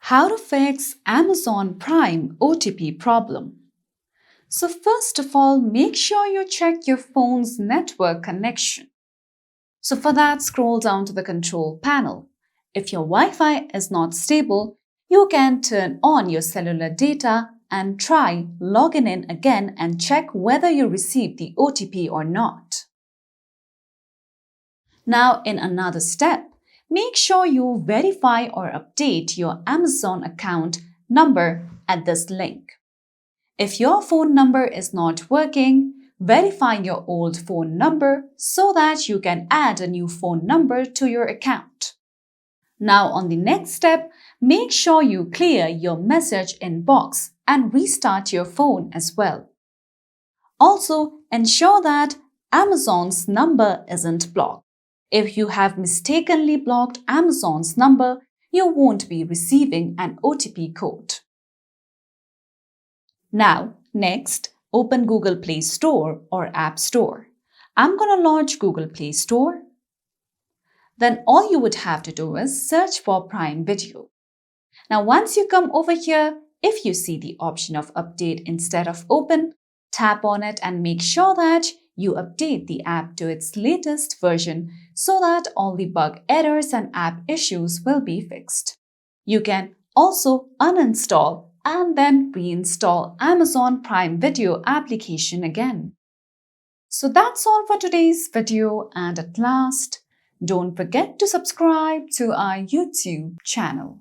How to fix Amazon Prime OTP problem. So first of all, make sure you check your phone's network connection. So for that, scroll down to the control panel. If your Wi-Fi is not stable, you can turn on your cellular data and try logging in again and check whether you received the OTP or not. Now, in another step, make sure you verify or update your Amazon account number at this link. If your phone number is not working, verify your old phone number so that you can add a new phone number to your account. Now, on the next step, make sure you clear your message inbox and restart your phone as well. Also, ensure that Amazon's number isn't blocked. If you have mistakenly blocked Amazon's number, you won't be receiving an OTP code. Now, next, open Google Play Store or App Store. I'm going to launch Google Play Store. Then all you would have to do is search for Prime Video. Now, once you come over here, if you see the option of Update instead of Open, tap on it and make sure that you update the app to its latest version so that all the bug errors and app issues will be fixed. You can also uninstall and then reinstall Amazon Prime Video application again. So that's all for today's video, and at last, don't forget to subscribe to our YouTube channel.